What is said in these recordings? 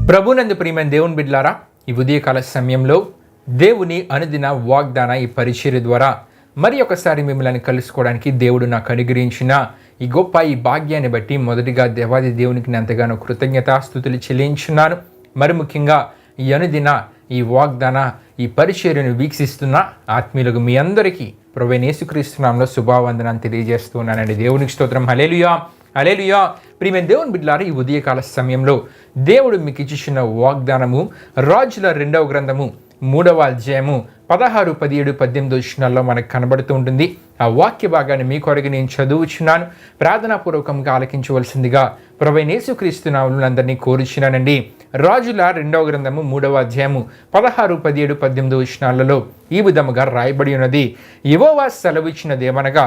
ప్రభునందు ప్రియమైన దేవుని బిడ్డలారా, ఈ ఉదయకాల సమయంలో దేవుని అనుదిన వాగ్దాన ఈ పరిచర్య ద్వారా మరి ఒకసారి మిమ్మల్ని కలుసుకోవడానికి దేవుడు నాకు అనుగ్రహించిన ఈ భాగ్యాన్ని బట్టి మొదటిగా దేవాది దేవునికి ఎంతగానో కృతజ్ఞతాస్తుతులు చెల్లించున్నాను. మరి ముఖ్యంగా ఈ అనుదిన ఈ వాగ్దాన ఈ పరిచర్యను వీక్షిస్తున్న ఆత్మీయులకు మీ అందరికీ ప్రభువైన యేసుక్రీస్తు నామములో శుభావందనాన్ని తెలియజేస్తున్నానండి. దేవునికి స్తోత్రం. హల్లెలూయా, హల్లెలూయా. ప్రియమైన దేవుని బిడ్డలారా, ఈ ఉదయకాల సమయంలో దేవుడు మీకు ఇచ్చిన వాగ్దానము రాజుల 2వ గ్రంథము 3వ అధ్యాయము 16, 17, 18 వచనాల్లో మనకు కనబడుతూ ఉంటుంది. ఆ వాక్య భాగాన్ని మీ కొరకు నేను చదువుచున్నాను. ప్రార్థనాపూర్వకంగా ఆలకించవలసిందిగా ప్రభువైన యేసుక్రీస్తు నామములో అందరినీ కోరుచున్నానండి. రాజుల 2వ గ్రంథము 3వ అధ్యాయము 16, 17, 18 వచనాలలో ఈ విధముగా రాయబడి ఉన్నది. యెహోవా సెలవిచ్చినదేమనగా,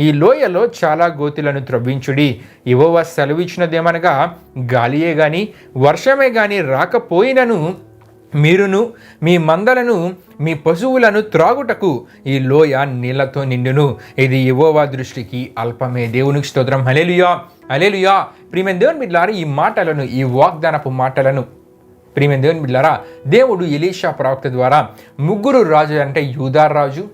ఈ లోయలో చాలా గోతులను త్రవ్వించుడి. యెహోవా సెలవిచ్చినదేమనగా, గాలియే గాని వర్షమే గాని రాకపోయినను మీరును మీ మందలను మీ పశువులను త్రాగుటకు ఈ లోయ నీళ్లతో నిండును. ఇది యెహోవా దృష్టికి అల్పమే. దేవునికి స్తోత్రం. హల్లెలూయా, హల్లెలూయా. ప్రియమైన దేవుని బిడ్డలారా, ఈ మాటలను, ఈ వాగ్దానపు మాటలను ప్రియమైన దేవుని బిడ్డలారా, దేవుడు ఎలీషా ప్రవక్త ద్వారా 3 రాజు అంటే యూదా రాజు,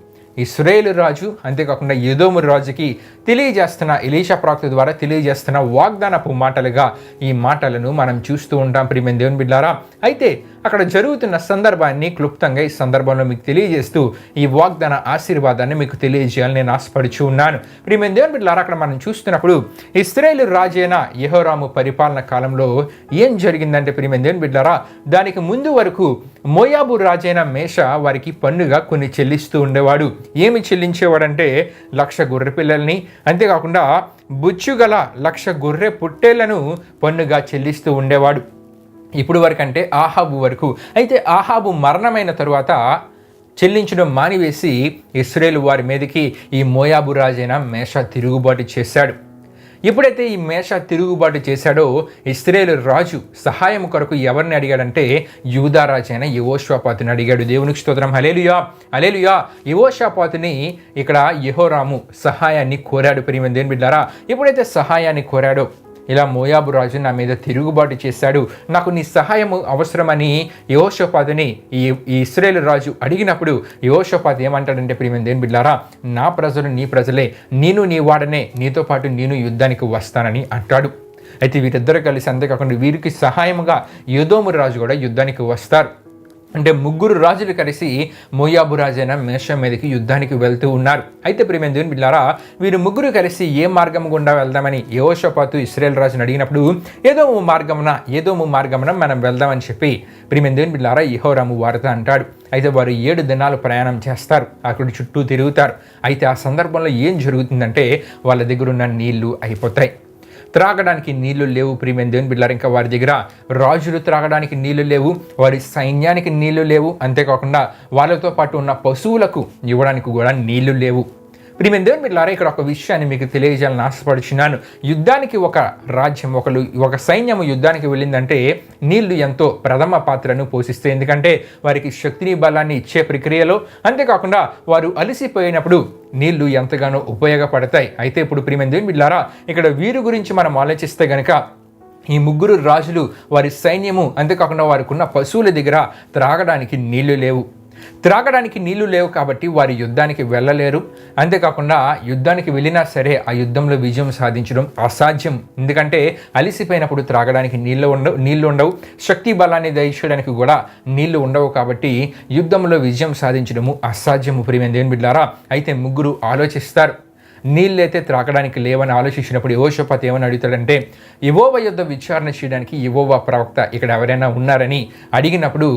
ఇశ్రాయేలు రాజు, అంతేకాకుండా ఎదోము రాజుకి తెలియజేస్తున్న ఎలీషా ప్రవక్త ద్వారా తెలియజేస్తున్న వాగ్దానపు మాటలుగా ఈ మాటలను మనం చూస్తూ ఉంటాం. ప్రియమైన దేవుని బిడ్డలారా, అయితే అక్కడ జరుగుతున్న సందర్భాన్ని క్లుప్తంగా ఈ సందర్భంలో మీకు తెలియజేస్తూ ఈ వాగ్దాన ఆశీర్వాదాన్ని మీకు తెలియజేయాలని నేను ఆశపడుచు ఉన్నాను. ప్రియమైన దేవుని బిడ్డలారా, అక్కడ మనం చూస్తున్నప్పుడు ఇశ్రాయేలు రాజైన యెహోరాము పరిపాలన కాలంలో ఏం జరిగిందంటే ప్రియమైన దేవుని బిడ్డలారా, దానికి ముందు వరకు మోయాబు రాజైన మేష వారికి పన్నుగా కొన్ని చెల్లిస్తూ ఉండేవాడు. ఏమి చెల్లించేవాడంటే 1,00,000 గొర్రె పిల్లల్ని, అంతేకాకుండా బుచ్చుగల 1,00,000 గొర్రె పుట్టేళ్లను పన్నుగా చెల్లిస్తూ ఉండేవాడు. ఇప్పుడు వరకు అంటే ఆహాబు వరకు. అయితే ఆహాబు మరణమైన తరువాత చెల్లించడం మానివేసి ఇశ్రాయేలు వారి మీదకి ఈ మోయాబు రాజైన మేష తిరుగుబాటు చేశాడు. ఎప్పుడైతే ఈ మేష తిరుగుబాటు చేశాడో ఇశ్రాయేలు రాజు సహాయం కొరకు ఎవరిని అడిగాడంటే యూదా రాజైన యెహోషాపాతుని అడిగాడు. దేవునికి స్తోత్రం. హల్లెలూయా, హల్లెలూయా. యెహోషాపాతుని ఇక్కడ యెహోరాము సహాయాన్ని కోరాడు. ప్రియమైన దేవుని బిడ్డలారా, ఎప్పుడైతే సహాయాన్ని కోరాడో, ఇలా మోయాబు రాజు నా మీద తిరుగుబాటు చేశాడు, నాకు నీ సహాయము అవసరమని యెహోషాపాతుని ఈ ఇశ్రాయేలు రాజు అడిగినప్పుడు యెహోషాపాతు ఏమంటాడంటే ప్రియమైన దేవుని బిడ్డలారా, నా ప్రజలు నీ ప్రజలే, నేను నీ వాడనే, నీతో పాటు నేను యుద్ధానికి వస్తానని అంటాడు. అయితే వీరిద్దరు కలిసి, అంతేకాకుండా వీరికి సహాయముగా ఎదోము రాజు కూడా యుద్ధానికి వస్తారు. అంటే 3 రాజులు కలిసి మోయాబు రాజైన మేష మీదకి యుద్ధానికి వెళ్తూ ఉన్నారు. అయితే ప్రియమైన దేవుని బిడ్డలారా, వీరు 3 కలిసి ఏ మార్గం గుండా వెళ్దామని యెహోషాపాతు ఇశ్రాయేలు రాజును అడిగినప్పుడు ఏదోము మార్గమున మనం వెళ్దామని చెప్పి ప్రియమైన దేవుని బిడ్డలారా యెహోరాము వారితో అంటాడు. అయితే వారు 7 దినాలు ప్రయాణం చేస్తారు, అక్కడ చుట్టూ తిరుగుతారు. అయితే ఆ సందర్భంలో ఏం జరుగుతుందంటే వాళ్ళ దగ్గర ఉన్న నీళ్లు అయిపోతాయి, త్రాగడానికి నీళ్లు లేవు. ప్రియమైన దేవుని బిడ్డలారా, ఇంకా వారి దగ్గర రాజులు త్రాగడానికి నీళ్లు లేవు, వారి సైన్యానికి నీళ్లు లేవు, అంతేకాకుండా వాళ్ళతో పాటు ఉన్న పశువులకు ఇవ్వడానికి కూడా నీళ్లు లేవు. ప్రియమైన దేవుని బిడ్డలారా, ఇక్కడ ఒక విషయాన్ని మీకు తెలియజేయాలని ఆశపడుచున్నాను. యుద్ధానికి ఒక రాజ్యం, ఒక సైన్యము యుద్ధానికి వెళ్ళిందంటే నీళ్లు ఎంతో ప్రథమ పాత్రను పోషిస్తాయి. ఎందుకంటే వారికి శక్తిని, బలాన్ని ఇచ్చే ప్రక్రియలో, అంతేకాకుండా వారు అలసిపోయినప్పుడు నీళ్లు ఎంతగానో ఉపయోగపడతాయి. అయితే ఇప్పుడు ప్రియమైన దేవుని బిడ్డలారా, ఇక్కడ వీరి గురించి మనం ఆలోచిస్తే గనక ఈ 3 రాజులు, వారి సైన్యము, అంతేకాకుండా వారికి ఉన్న పశువుల దగ్గర త్రాగడానికి నీళ్లు లేవు కాబట్టి వారి యుద్ధానికి వెళ్ళలేరు. అంతేకాకుండా యుద్ధానికి వెళ్ళినా సరే ఆ యుద్ధంలో విజయం సాధించడం అసాధ్యం. ఎందుకంటే అలిసిపోయినప్పుడు త్రాగడానికి నీళ్లు ఉండవు, శక్తి బలాన్ని దయచేయడానికి కూడా నీళ్లు ఉండవు. కాబట్టి యుద్ధంలో విజయం సాధించడము అసాధ్యము. ప్రియమైన దేవుని బిడ్డలారా, అయితే 3 ఆలోచిస్తారు. నీళ్ళైతే త్రాగడానికి లేవని ఆలోచించినప్పుడు యెహోషాపాతు ఏమని అడుగుతాడంటే, యెహోవా యుద్ధ విచారణ చేయడానికి యెహోవా ప్రవక్త ఇక్కడ ఎవరైనా ఉన్నారని అడిగినప్పుడు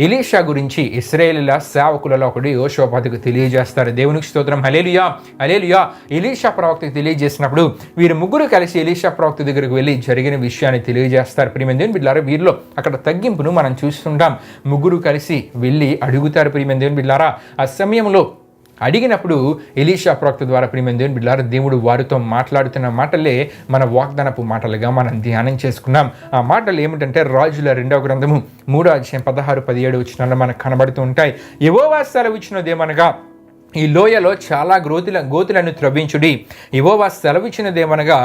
ఎలీషా గురించి ఇశ్రాయేలీల సేవకులలో ఒకడు యెహోషాపాతుకు తెలియజేస్తారు. దేవునికి స్తోత్రం. హల్లెలూయా, హల్లెలూయా. ఎలీషా ప్రవక్తకు తెలియజేసినప్పుడు వీరు 3 కలిసి ఎలీషా ప్రవక్త దగ్గరకు వెళ్ళి జరిగిన విషయాన్ని తెలియజేస్తారు. ప్రియమైన దేవుని బిడ్డలారా, వీరిలో అక్కడ తగ్గింపును మనం చూస్తుంటాం. 3 కలిసి వెళ్ళి అడుగుతారు. ప్రియమైన దేవుని బిడ్డలారా, ఆ సమయంలో అడిగినప్పుడు ఎలీషా ప్రవక్త ద్వారా ప్రియమైన దేవుని బిడ్డలారా, దేవుడు వారితో మాట్లాడుతున్న మాటలే మన వాగ్దానపు మాటలుగా మనం ధ్యానం చేసుకున్నాం. ఆ మాటలు ఏమిటంటే రాజుల 2వ గ్రంథము 3వ అధ్యాయం 16, 17 వచనాల్లో మనకు కనబడుతూ ఉంటాయి. యెహోవా సెలవిచ్చినదేమనగా, ఈ లోయలో చాలా గోతులను త్రవ్వించుడి. యెహోవా సెలవిచ్చినదేమనగా,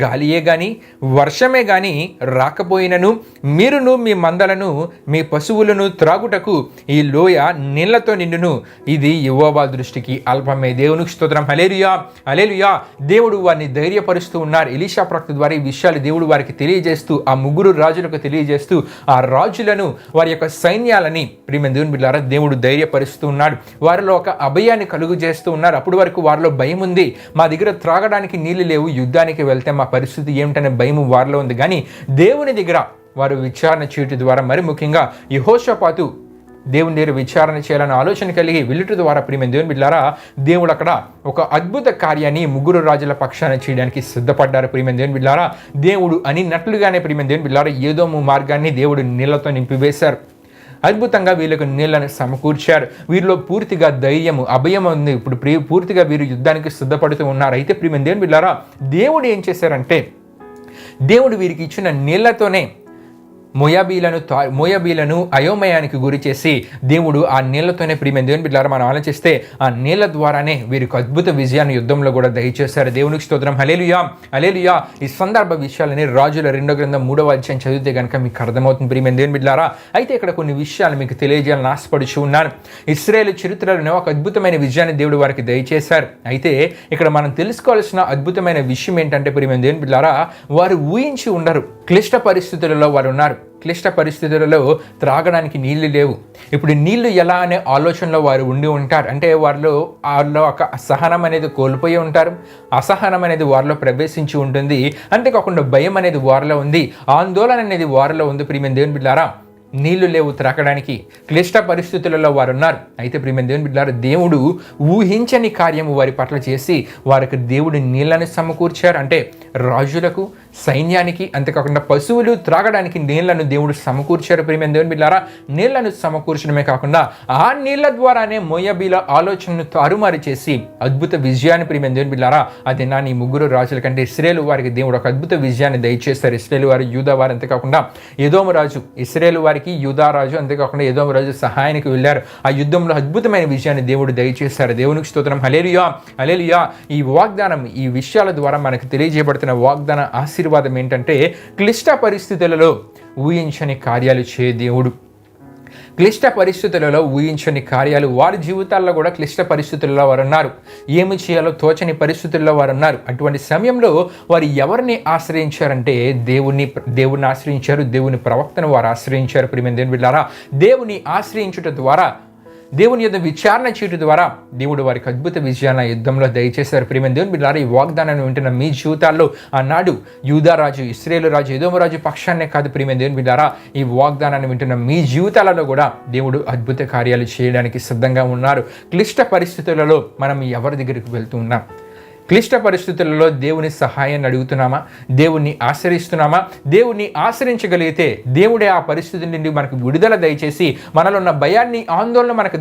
గాలియే గాని వర్షమే గాని రాకపోయినను మీరును మీ మందలను మీ పశువులను త్రాగుటకు ఈ లోయ నీళ్లతో నిండును. ఇది యెహోవా దృష్టికి అల్పమే. దేవునికి స్తోత్రం. హల్లెలూయా, హల్లెలూయా. దేవుడు వారిని ధైర్యపరుస్తూ ఉన్నారు. ఎలీషా ప్రవక్త ద్వారా ఈ విషయాలు దేవుడు వారికి తెలియజేస్తూ, ఆ ముగ్గురు రాజులకు తెలియజేస్తూ, ఆ రాజులను వారి యొక్క సైన్యాలని ప్రియమైన దేవుని బిడ్డలారా దేవుడు ధైర్యపరుస్తూ ఉన్నాడు. వారిలో ఒక అభయాన్ని కలుగు చేస్తూ ఉన్నారు. అప్పటి వరకు వారిలో భయం ఉంది. మా దగ్గర త్రాగడానికి నీళ్లు లేవు, యుద్ధానికి వెళ్తే మా పరిస్థితి ఏమిటనే భయం వారిలో ఉంది. కానీ దేవుని దగ్గర వారు విచారణ చేయటం ద్వారా, మరి ముఖ్యంగా యెహోషాపాతు దేవుని దగ్గర విచారణ చేయాలని ఆలోచన కలిగి వెళ్ళటం ద్వారా ప్రియమైన దేవుని బిడ్డలారా దేవుడు అక్కడ ఒక అద్భుత కార్యాన్ని ముగ్గురు రాజుల పక్షాన చేయడానికి సిద్ధపడ్డారు. ప్రియమైన దేవుని బిడ్డలారా దేవుడు అనినట్లుగానే ప్రియమైన దేవుని బిడ్డలారా ఏదోము మార్గాన్ని దేవుడు నీళ్లతో నింపివేశారు. అద్భుతంగా వీళ్ళకు నీళ్లను సమకూర్చారు. వీరిలో పూర్తిగా ధైర్యము, అభయం ఉంది. ఇప్పుడు పూర్తిగా వీరు యుద్ధానికి సిద్ధపడుతూ ఉన్నారు. అయితే ప్రియమైన దేవుని బిడ్డలారా దేవుడు ఏం చేశారంటే, దేవుడు వీరికి ఇచ్చిన నీళ్లతోనే మోయాబీలను అయోమయానికి గురి చేసి దేవుడు ఆ నీళ్లతోనే ప్రియమైన దేవుని బిడ్డలారా మనం ఆలోచిస్తే ఆ నీళ్ల ద్వారానే వీరికి అద్భుత విజయాన్ని యుద్ధంలో కూడా దయచేశారు. దేవునికి స్తోత్రం. హల్లెలూయా, హల్లెలూయా. ఈ సందర్భ విషయాలని రాజుల 2వ గ్రంథం 3వ అధ్యాయం చదివితే కనుక మీకు అర్థమవుతుంది ప్రియమైన దేవుని బిడ్డలారా. అయితే ఇక్కడ కొన్ని విషయాలు మీకు తెలియజేయాలని ఆశపడుచు ఉన్నాను. ఇశ్రాయేలు చరిత్రలోనే ఒక అద్భుతమైన విజయాన్ని దేవుడు వారికి దయచేశారు. అయితే ఇక్కడ మనం తెలుసుకోవాల్సిన అద్భుతమైన విషయం ఏంటంటే ప్రియమైన దేవుని బిడ్డలారా వారు ఊహించి ఉండరు. క్లిష్ట పరిస్థితులలో వారు ఉన్నారు. క్లిష్ట పరిస్థితులలో త్రాగడానికి నీళ్లు లేవు. ఇప్పుడు నీళ్లు ఎలా అనే ఆలోచనలో వారు ఉండి ఉంటారు. అంటే వారిలో ఒక అసహనం అనేది కోల్పోయి ఉంటారు. అసహనం అనేది వారిలో ప్రవేశించి ఉంటుంది. అంతేకాకుండా భయం అనేది వారిలో ఉంది. ఆందోళన అనేది వారిలో ఉంది. ప్రియమైన దేవుని బిడ్డలారా నీళ్లు లేవు త్రాగడానికి, క్లిష్ట పరిస్థితులలో వారు ఉన్నారు. అయితే ప్రియమైన దేవుని బిడ్డలారా దేవుడు ఊహించని కార్యము వారి పట్ల చేసి వారికి దేవుడు నీళ్లను సమకూర్చారు. అంటే రాజులకు, సైన్యానికి, అంతేకాకుండా పశువులు త్రాగడానికి నీళ్లను దేవుడు సమకూర్చారు. ప్రియమైన దేవుని బిడ్డలారా నీళ్లను సమకూర్చడమే కాకుండా ఆ నీళ్ల ద్వారానే మోయాబీల ఆలోచనను తారుమారు చేసి అద్భుత విజయాన్ని ప్రియమైన దేవుని బిడ్డలారా అది నా నీ ముగ్గురు రాజుల కంటే ఇశ్రాయేలు వారికి దేవుడు ఒక అద్భుత విజయాన్ని దయచేస్తారు. ఇశ్రాయేలు వారు, యూదా వారు, అంతేకాకుండా ఎదోము రాజు, ఇశ్రాయేలు వారికి యూదా రాజు, అంతేకాకుండా ఎదోము రాజు సహాయానికి వెళ్ళారు. ఆ యుద్ధంలో అద్భుతమైన విజయాన్ని దేవుడు దయచేస్తారు. దేవునికి స్తోత్రం. హల్లెలూయా, హల్లెలూయా. ఈ వాగ్దానం, ఈ విషయాల ద్వారా మనకు తెలియజేయబడుతున్న వాగ్దాన ఆశీర్వాదం ఏంటంటే క్లిష్ట పరిస్థితులలో ఊహించని కార్యాలు చే దేవుడు. క్లిష్ట పరిస్థితులలో ఊహించని కార్యాలు వారి జీవితాల్లో కూడా క్లిష్ట పరిస్థితుల్లో వారు ఉన్నారు. ఏమి చేయాలో తోచని పరిస్థితుల్లో వారు ఉన్నారు. అటువంటి సమయంలో వారు ఎవరిని ఆశ్రయించారంటే దేవుని ఆశ్రయించారు. దేవుని ప్రవక్తను వారు ఆశ్రయించారు. ప్రియమైన దేవుని బిడ్డలారా దేవుని ఆశ్రయించుట ద్వారా, దేవుని యొద్ద విచారణ చేయడం ద్వారా దేవుడు వారికి అద్భుత విజయాన్ని యుద్ధంలో దయచేశారు. ప్రియమైన దేవుని బిడ్డలారా ఈ వాగ్దానాన్ని వింటున్న మీ జీవితాల్లో ఆనాడు యూదా రాజు, ఇశ్రాయేలు రాజు, ఎదోము రాజు పక్షాన్నే కాదు ప్రియమైన దేవుని బిడ్డలారా ఈ వాగ్దానాన్ని వింటున్న మీ జీవితాలలో కూడా దేవుడు అద్భుత కార్యాలు చేయడానికి సిద్ధంగా ఉన్నారు. క్లిష్ట పరిస్థితులలో మనం ఎవరి దగ్గరికి వెళ్తూ ఉన్నాం? క్లిష్ట పరిస్థితులలో దేవుని సహాయాన్ని అడుగుతున్నామా? దేవుణ్ణి ఆశ్రయిస్తున్నామా? దేవుణ్ణి ఆశ్రయించగలిగితే దేవుడే ఆ పరిస్థితి నుండి మనకు విడుదల దయచేసి మనలో ఉన్న భయాన్ని, ఆందోళన మనకు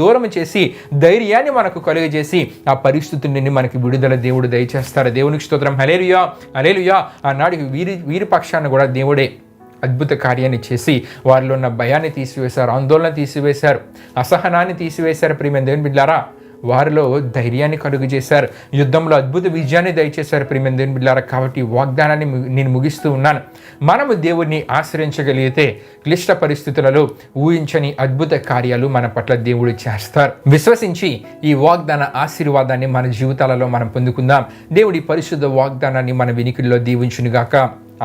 దూరం చేసి ధైర్యాన్ని మనకు కలుగజేసి ఆ పరిస్థితి నుండి మనకు విడుదల దేవుడు దయచేస్తారు. దేవునికి స్తోత్రం. హల్లెలూయా, హల్లెలూయా. ఆనాడు వీరి పక్షాన్ని కూడా దేవుడే అద్భుత కార్యాన్ని చేసి వారిలో ఉన్న భయాన్ని తీసివేశారు, ఆందోళన తీసివేశారు, అసహనాన్ని తీసివేశారు. ప్రియమైన దేవుని బిడ్డలారా వారిలో ధైర్యాన్ని కలుగు చేశారు. యుద్ధంలో అద్భుత విజయాన్ని దయచేశారు. ప్రియమైన దేవుని బిడ్డలారా కాబట్టి వాగ్దానాన్ని నేను ముగిస్తూ ఉన్నాను. మనము దేవుణ్ణి ఆశ్రయించగలిగితే క్లిష్ట పరిస్థితులలో ఊహించని అద్భుత కార్యాలు మన పట్ల దేవుడు చేస్తారు. విశ్వసించి ఈ వాగ్దాన ఆశీర్వాదాన్ని మన జీవితాలలో మనం పొందుకుందాం. దేవుడి పరిశుద్ధ వాగ్దానాన్ని మన వినికిడిలో దీవించునుగాక.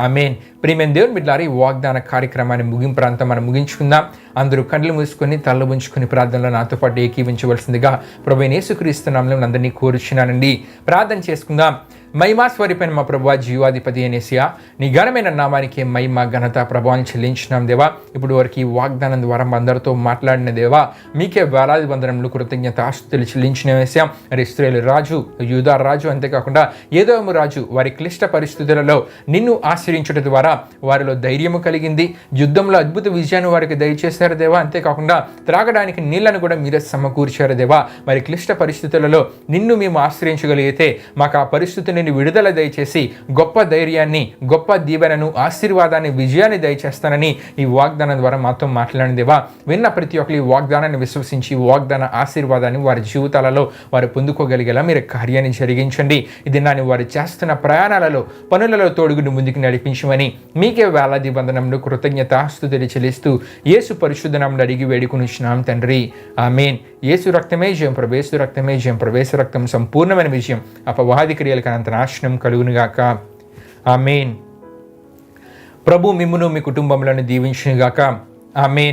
ఆమేన్. ప్రియమైన దేవుని బిడ్డలారా ఈ వాగ్దాన కార్యక్రమాన్ని ముగింపు మనం ముగించుకుందాం. అందరూ కళ్ళు మూసుకొని తల్ల ఉంచుకొని ప్రార్థనలో నాతో పాటు ఏకీవించవలసిందిగా ప్రభువైన యేసుక్రీస్తు నామములో అందరినీ కోరుచున్నానండి. ప్రార్థన చేసుకుందాం. మహిమా స్వరూపైన మా ప్రభువా, జీవాధిపతి యేసయ్యా, నీ ఘనమైన నామానికి మహిమ, ఘనత, ప్రభావం చెల్లించినాం దేవా. ఇప్పుడు వరకు ఈ వాగ్దానం ద్వారా అందరితో మాట్లాడిన దేవా మీకే వేలాది వందనములు, కృతజ్ఞత, ఆస్తులు చెల్లించిన యేసయ్యా. ఇశ్రాయేలు రాజు, యూదా రాజు, అంతేకాకుండా ఎదోము రాజు వారి క్లిష్ట పరిస్థితులలో నిన్ను ఆశ్రయించడం ద్వారా వారిలో ధైర్యము కలిగింది. యుద్ధంలో అద్భుత విజయాన్ని వారికి దయచేశారు దేవా. అంతేకాకుండా త్రాగడానికి నీళ్లను కూడా మీరే సమకూర్చారు దేవా. మరి క్లిష్ట పరిస్థితులలో నిన్ను మేము ఆశ్రయించగలిగితే మాకు ఆ పరిస్థితిని నుండి విడుదల దయచేసి గొప్ప ధైర్యాన్ని, గొప్ప దీవెనను, ఆశీర్వాదాన్ని, విజయాన్ని దయచేస్తానని ఈ వాగ్దానం ద్వారా మాతో మాట్లాడిన దేవా, విన్న ప్రతి ఒక్కరు ఈ వాగ్దానాన్ని విశ్వసించి వాగ్దాన ఆశీర్వాదాన్ని వారి జీవితాలలో వారు పొందుకోగలిగేలా మీరు కార్యాన్ని జరిగించండి. ఇది నాని వారు చేస్తున్న ప్రయాణాలలో, పనులలో తోడుగుని ముందుకు నడిపించమని మీకే వేలాది వందనములు, కృతజ్ఞతాస్తుతులు చెల్లిస్తూ యేసు పరిశుద్ధ నామమున అడిగి వేడుకొనుచున్నాం తండ్రి. ఆమేన్. యేసు రక్తమే జయం, ప్రవేశు రక్తమే జయం, ప్రవేశ రక్తం సంపూర్ణమైన విజయం, అపవాది క్రియలకు అనంత నాశనం కలుగునుగాక. ఆమేన్. ప్రభు మిమ్మును మీ కుటుంబములను దీవించునుగాక. ఆమేన్.